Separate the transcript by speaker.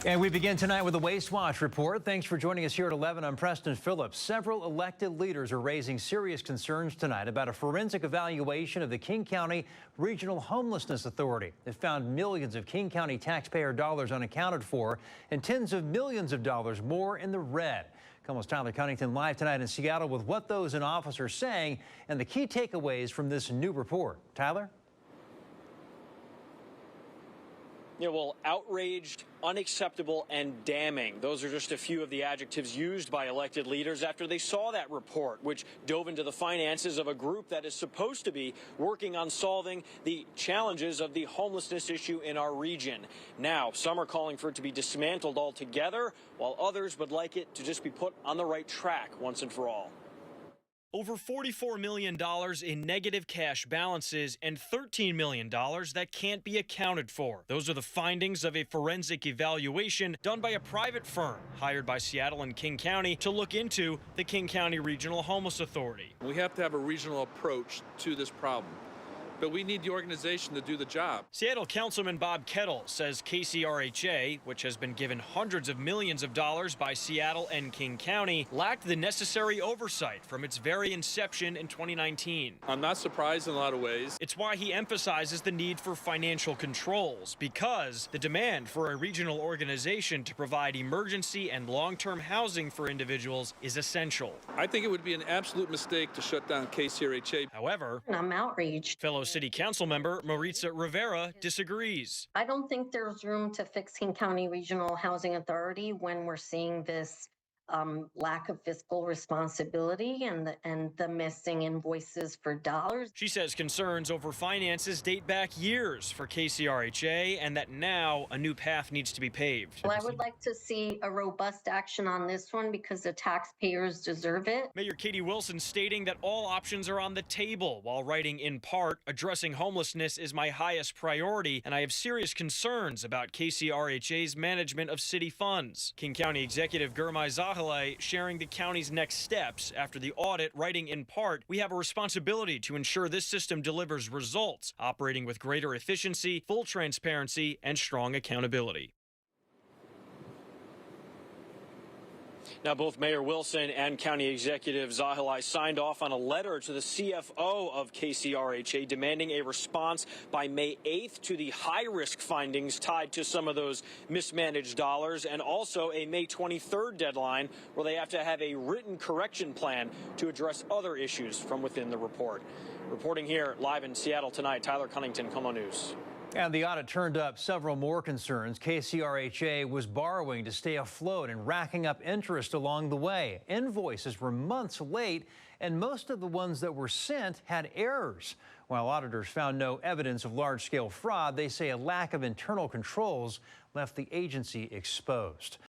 Speaker 1: And we begin tonight with a Waste Watch report. Thanks for joining us here at 11. I'm Preston Phillips. Several elected leaders are raising serious concerns tonight about a forensic evaluation of the King County Regional Homelessness Authority. It found millions of King County taxpayer dollars unaccounted for and tens of millions of dollars more in the red. KCRHA's Tyler Cunnington live tonight in Seattle with what those in office are saying and the key takeaways from this new report. Tyler?
Speaker 2: Yeah, well, outraged, unacceptable, and damning. Those are just a few of the adjectives used by elected leaders after they saw that report, which dove into the finances of a group that is supposed to be working on solving the challenges of the homelessness issue in our region. Now, some are calling for it to be dismantled altogether, while others would like it to just be put on the right track once and for all. Over $44 million in negative cash balances and $13 million that can't be accounted for. Those are the findings of a forensic evaluation done by a private firm hired by Seattle and King County to look into the King County Regional Homeless Authority.
Speaker 3: We have to have a regional approach to this problem, but we need the organization to do the job.
Speaker 2: Seattle Councilman Bob Kettle says KCRHA, which has been given hundreds of millions of dollars by Seattle and King County, lacked the necessary oversight from its very inception in 2019.
Speaker 3: I'm not surprised in a lot of ways.
Speaker 2: It's why he emphasizes the need for financial controls, because the demand for a regional organization to provide emergency and long-term housing for individuals is essential.
Speaker 3: I think it would be an absolute mistake to shut down KCRHA.
Speaker 2: However,
Speaker 4: I'm outraged.
Speaker 2: Fellow City Council member Maritza Rivera disagrees.
Speaker 4: I don't think there's room to fix King County Regional Housing Authority when we're seeing this lack of fiscal responsibility and the missing invoices for dollars.
Speaker 2: She says concerns over finances date back years for KCRHA and that now a new path needs to be paved.
Speaker 4: Well, I would like to see a robust action on this one because the taxpayers deserve it.
Speaker 2: Mayor Katie Wilson stating that all options are on the table while writing in part, addressing homelessness is my highest priority and I have serious concerns about KCRHA's management of city funds. King County Executive Gurmai Zahalai sharing the county's next steps after the audit, writing in part, we have a responsibility to ensure this system delivers results, operating with greater efficiency, full transparency, and strong accountability. Now, both Mayor Wilson and County Executive Zahalai signed off on a letter to the CFO of KCRHA demanding a response by May 8th to the high-risk findings tied to some of those mismanaged dollars, and also a May 23rd deadline where they have to have a written correction plan to address other issues from within the report. Reporting here live in Seattle tonight, Tyler Cunnington, KCRHA News.
Speaker 1: And the audit turned up several more concerns. KCRHA was borrowing to stay afloat and racking up interest along the way. Invoices were months late, and most of the ones that were sent had errors. While auditors found no evidence of large-scale fraud, they say a lack of internal controls left the agency exposed.